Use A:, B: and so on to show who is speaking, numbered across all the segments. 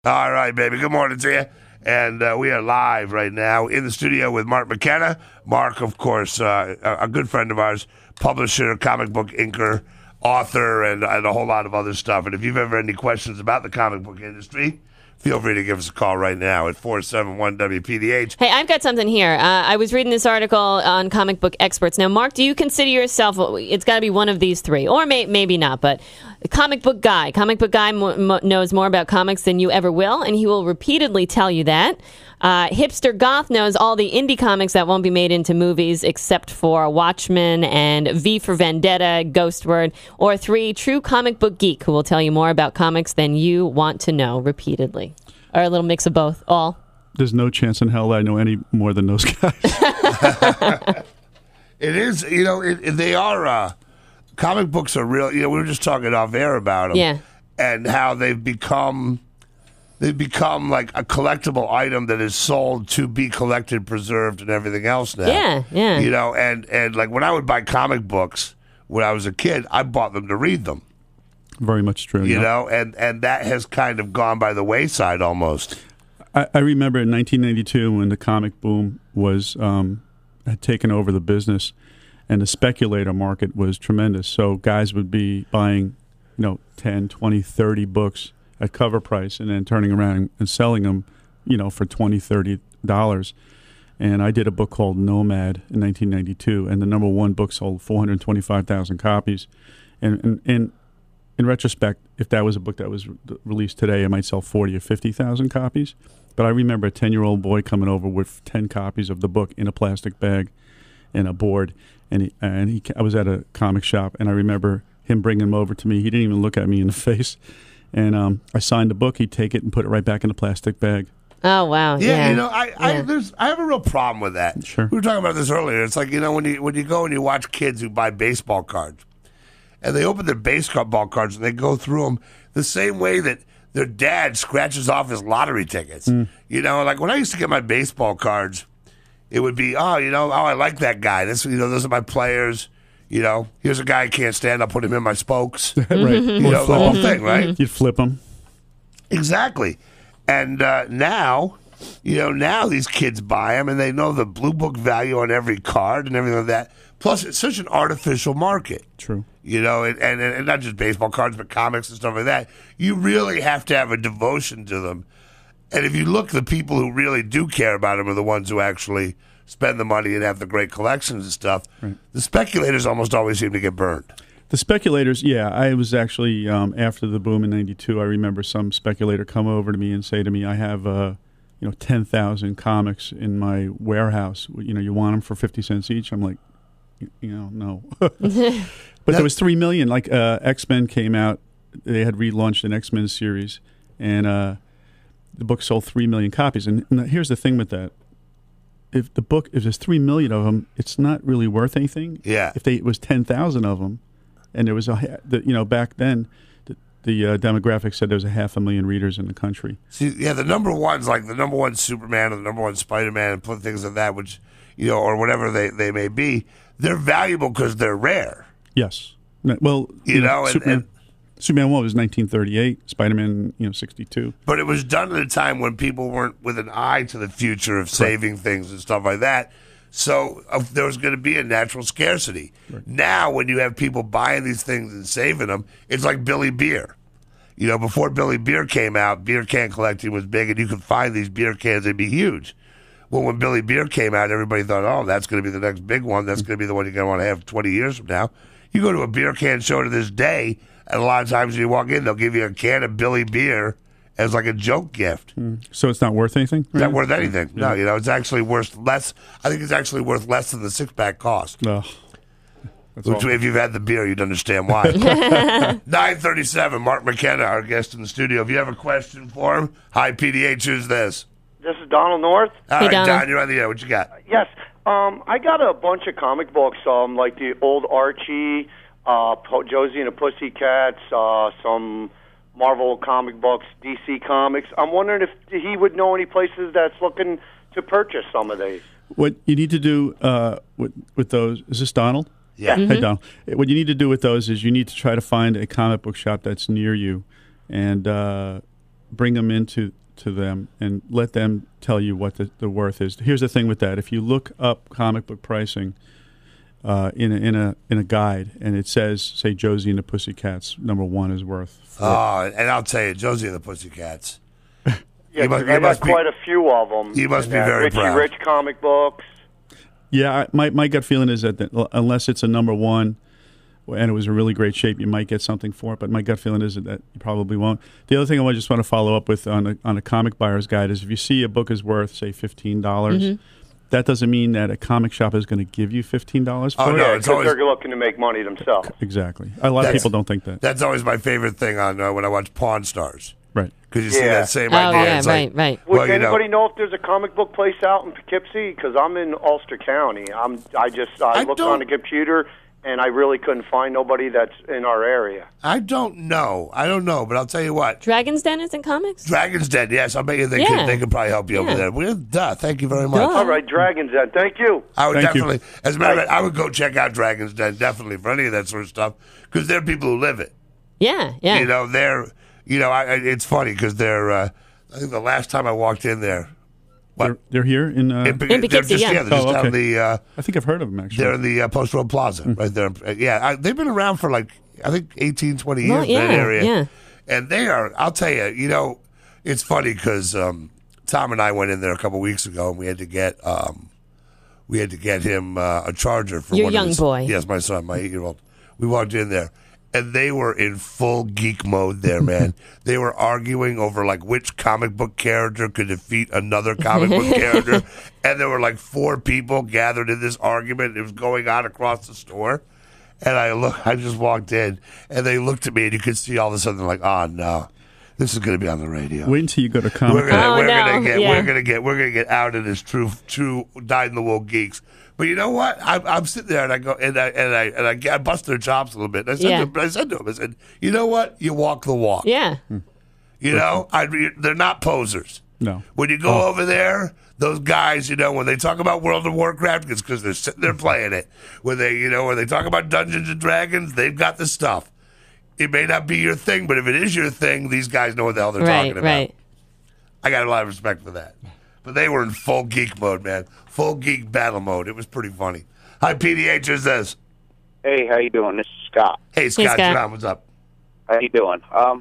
A: All right, baby. Good morning to you. And we are live right now in the studio with Mark McKenna. Mark, of course, a good friend of ours, publisher, comic book inker, author, and a whole lot of other stuff. And if you've ever any questions about the comic book industry, feel free to give us a call right now at 471-WPDH.
B: Hey, I've got something here. I was reading this article on comic book experts. Now, Mark, do you consider yourself, it's got to be one of these three, or maybe not, but a comic book guy. Comic book guy knows more about comics than you ever will, and he will repeatedly tell you that. Hipster goth knows all the indie comics that won't be made into movies except for Watchmen and V for Vendetta, Ghost Word. Or 3, true comic book geek who will tell you more about comics than you want to know repeatedly. Or a little mix of both. All.
C: There's no chance in hell that I know any more than those guys.
A: It is, they are, comic books are real, we were just talking off air about them.
B: Yeah.
A: And how they've become like a collectible item that is sold to be collected, preserved, and everything else now.
B: Yeah.
A: And like when I would buy comic books when I was a kid, I bought them to read them.
C: Very much true.
A: You know, and that has kind of gone by the wayside almost.
C: I remember in 1992 when the comic boom was had taken over the business, and the speculator market was tremendous. So guys would be buying, 10, 20, 30 books at cover price and then turning around and selling them, for $20, $30. And I did a book called Nomad in 1992, and the number one book sold 425,000 copies. And in retrospect, if that was a book that was released today, it might sell 40 or 50,000 copies. But I remember a 10-year-old boy coming over with 10 copies of the book in a plastic bag and a board. I was at a comic shop, and I remember him bringing them over to me. He didn't even look at me in the face. And I signed the book. He'd take it and put it right back in the plastic bag.
B: Oh, wow.
A: Yeah, I have a real problem with that.
C: Sure.
A: We were talking about this earlier. It's like, when you go and you watch kids who buy baseball cards, and they open their baseball cards and they go through them the same way that their dad scratches off his lottery tickets. Like when I used to get my baseball cards, it would be, I like that guy. Those are my players. Here's a guy I can't stand. I'll put him in my spokes.
C: Right.
A: The whole thing, right?
C: You'd flip them.
A: Exactly. And now these kids buy them and they know the blue book value on every card and everything like that. Plus, it's such an artificial market.
C: True.
A: And not just baseball cards, but comics and stuff like that. You really have to have a devotion to them. And if you look, the people who really do care about them are the ones who actually spend the money and have the great collections and stuff. Right. The speculators almost always seem to get burned.
C: The speculators, yeah. I was actually, after the boom in 92, I remember some speculator come over to me and say to me, I have 10,000 comics in my warehouse. You want them for 50 cents each? I'm like, no. But there was 3 million. Like X-Men came out. They had relaunched an X-Men series, and the book sold 3 million copies. And here's the thing with that: if there's 3 million of them, it's not really worth anything.
A: Yeah.
C: If it was 10,000 of them, and there was back then, the demographic said there was 500,000 readers in the country.
A: See, yeah, the number ones, like the number one Superman or the number one Spider-Man, and put things like that, which or whatever they may be, they're valuable because they're rare.
C: Yes. Well, Superman 1 was 1938, Spider-Man, 62.
A: But it was done at a time when people weren't with an eye to the future of saving things and stuff like that. So there was going to be a natural scarcity. Right. Now, when you have people buying these things and saving them, it's like Billy Beer. Before Billy Beer came out, beer can collecting was big, and you could find these beer cans, they'd be huge. Well, when Billy Beer came out, everybody thought, oh, that's going to be the next big one. That's going to be the one you're going to want to have 20 years from now. You go to a beer can show to this day, and a lot of times when you walk in, they'll give you a can of Billy Beer as like a joke gift.
C: So it's not worth anything?
A: It's not worth anything. Yeah. No, it's actually worth less. I think it's actually worth less than the six-pack cost.
C: No.
A: Which, if you've had the beer, you'd understand why. 9:37, Mark McKenna, our guest in the studio. If you have a question for him, hi, PDH, who's this?
D: This is Donald North.
A: All right,
B: Donald.
A: Don, you're on the air. What you got?
D: Yes. I got a bunch of comic books, like the old Archie, Josie and the Pussycats, some Marvel comic books, DC Comics. I'm wondering if he would know any places that's looking to purchase some of these.
C: What you need to do with those, is this Donald?
A: Yeah.
B: Mm-hmm.
C: Hey, Donald. What you need to do with those is you need to try to find a comic book shop that's near you and bring them into them and let them tell you what the worth is. Here's the thing with that: if you look up comic book pricing in a guide, and it says, say, Josie and the Pussycats #1 is worth.
A: And I'll tell you, Josie and the Pussycats.
D: Yeah, I got quite a few of them.
A: You must be very
D: Richie
A: proud.
D: Rich comic books.
C: Yeah, my gut feeling is that unless it's a #1 and it was in really great shape, you might get something for it. But my gut feeling is that you probably won't. The other thing I just want to follow up with on a comic buyer's guide is if you see a book is worth, say, $15, that doesn't mean that a comic shop is going to give you $15 for it.
A: No, it's always,
D: they're looking to make money themselves.
C: Exactly. A lot of people don't think that.
A: That's always my favorite thing on when I watch Pawn Stars.
C: Right.
A: Because you see that same
B: Oh,
A: idea.
B: yeah,
A: It's
B: right, right.
D: Would anybody know if there's a comic book place out in Poughkeepsie? Because I'm in Ulster County. I looked on the computer, and I really couldn't find nobody that's in our area.
A: I don't know, but I'll tell you what.
B: Dragon's Den isn't comics?
A: Dragon's Den, yes. I bet you they could probably help you over there. Thank you very much.
D: All right, Dragon's Den. Thank you.
A: I would
C: Thank
A: definitely,
C: you.
A: as a matter of fact, I would go check out Dragon's Den, definitely, for any of that sort of stuff, because there are people who live it.
B: Yeah, yeah.
A: It's funny because they're, I think the last time I walked in there.
C: They're here in
B: Poughkeepsie,
A: they're just,
B: yeah.
A: they're just
C: Oh,
A: down
C: okay.
A: the,
C: I think I've heard of them, actually.
A: they're in the Post Road Plaza, right there. Yeah, they've been around for like, I think 18, 20 years in that area.
B: Yeah.
A: And they are, I'll tell you, it's funny because Tom and I went in there a couple weeks ago and we had to get him a charger for
B: Your
A: one
B: young
A: of his,
B: boy.
A: Yes, my son, my 8-year-old. We walked in there. And they were in full geek mode there, man. They were arguing over like which comic book character could defeat another comic book character. And there were like 4 people gathered in this argument. It was going on across the store. And I just walked in and they looked at me and you could see all of a sudden they're like, oh no, this is going to be on the radio.
C: Wait until you go to comic.
A: We're gonna
B: Yeah.
A: get out of this true dyed in the wool geeks. But you know what? I'm sitting there and I go and I bust their chops a little bit. And I said to him, you know what? You walk the walk.
B: Yeah.
A: You know, they're not posers.
C: No.
A: When you go over there, those guys, when they talk about World of Warcraft, it's because they're sitting there playing it. When they talk about Dungeons and Dragons, they've got the stuff. It may not be your thing, but if it is your thing, these guys know what the hell they're talking about.
B: Right.
A: I got a lot of respect for that. But they were in full geek mode, man. Full geek battle mode. It was pretty funny. Hi, PDH, who's this?
E: Hey, how you doing? This is Scott.
A: Hey, Scott.
B: Scott.
A: John, what's up?
E: How you doing? I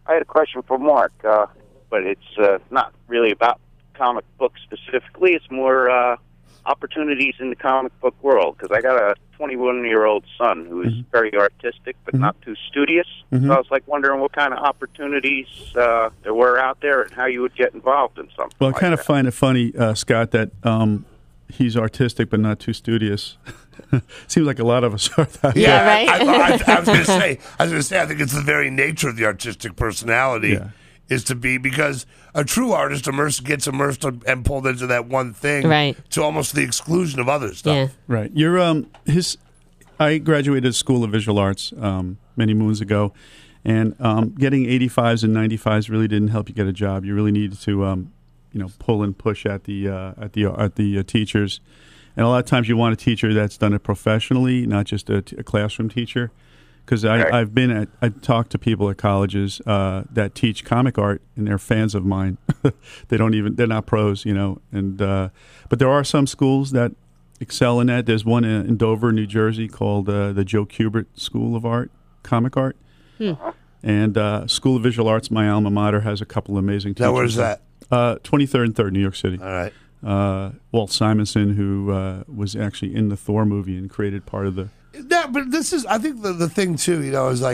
E: had a question for Mark, but it's not really about comic books specifically. It's more opportunities in the comic book world, because I got a 21-year-old son who is very artistic but not too studious. So I was wondering what kind of opportunities there were out there and how you would get involved in something.
C: Well, I kind of find it funny, Scott, that he's artistic but not too studious. Seems like a lot of us are that.
B: Yeah, right?
A: I was going to say, I think it's the very nature of the artistic personality is to be, because a true artist gets immersed and pulled into that one thing,
B: Right.
A: to almost the exclusion of other stuff.
B: Yeah.
C: Right. You're I graduated School of Visual Arts many moons ago, and getting 85s and 95s really didn't help you get a job. You really needed to pull and push at the teachers. And a lot of times you want a teacher that's done it professionally, not just a classroom teacher. Because I've talked to people at colleges that teach comic art, and they're fans of mine. They're not pros, but there are some schools that excel in that. There's one in Dover, New Jersey, called the Joe Kubert School of Art, Comic Art. And School of Visual Arts, my alma mater, has a couple of amazing teachers.
A: Now, where's that?
C: 23rd and 3rd, New York City.
A: All right.
C: Walt Simonson, who was actually in the Thor movie and created part of the...
A: Yeah, but this is, I think the thing too, is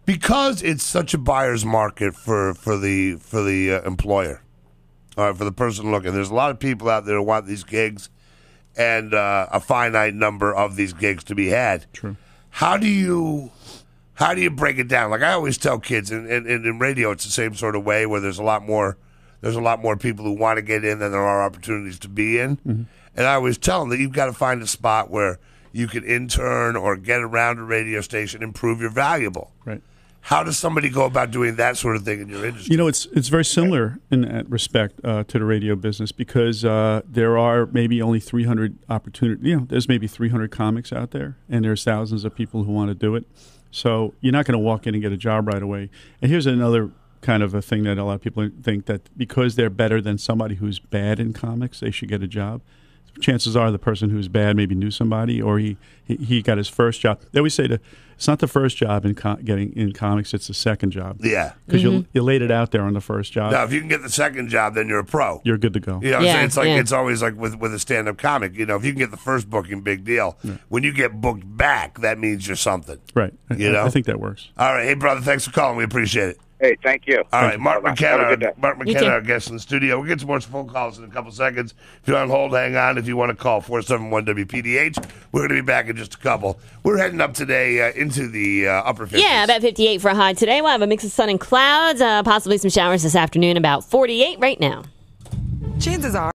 A: because it's such a buyer's market for the employer, all right, for the person looking. There's a lot of people out there who want these gigs, and a finite number of these gigs to be had.
C: True.
A: How do you break it down? Like I always tell kids, and in radio, it's the same sort of way, where there's a lot more people who want to get in than there are opportunities to be in. Mm-hmm. And I always tell them that you've got to find a spot where you can intern or get around a radio station and prove you're valuable.
C: Right.
A: How does somebody go about doing that sort of thing in your industry?
C: It's very similar in that respect to the radio business, because there are maybe only 300 opportunities. There's maybe 300 comics out there, and there's thousands of people who want to do it. So you're not going to walk in and get a job right away. And here's another kind of a thing that a lot of people think that because they're better than somebody who's bad in comics, they should get a job. Chances are the person who's bad maybe knew somebody, or he got his first job. They always say it's not the first job in getting in comics; it's the second job.
A: Yeah,
C: because you laid it out there on the first job.
A: Now, if you can get the second job, then you're a pro.
C: You're good to go.
A: You know what I'm saying? It's always like with a stand-up comic. You know, if you can get the first booking, big deal. Yeah. When you get booked back, that means you're something.
C: Right.
A: You know,
C: I think that works.
A: All right, hey brother, thanks for calling. We appreciate it.
E: Hey, thank you.
A: All right, Mark McKenna,
B: You
A: our guest in the studio. We'll get some more phone calls in a couple seconds. If you're on hold, hang on. If you want to call 471-WPDH, we're going to be back in just a couple. We're heading up today into the upper 50s.
B: Yeah, about 58 for a high today. We'll have a mix of sun and clouds, possibly some showers this afternoon, about 48 right now.
F: Chances are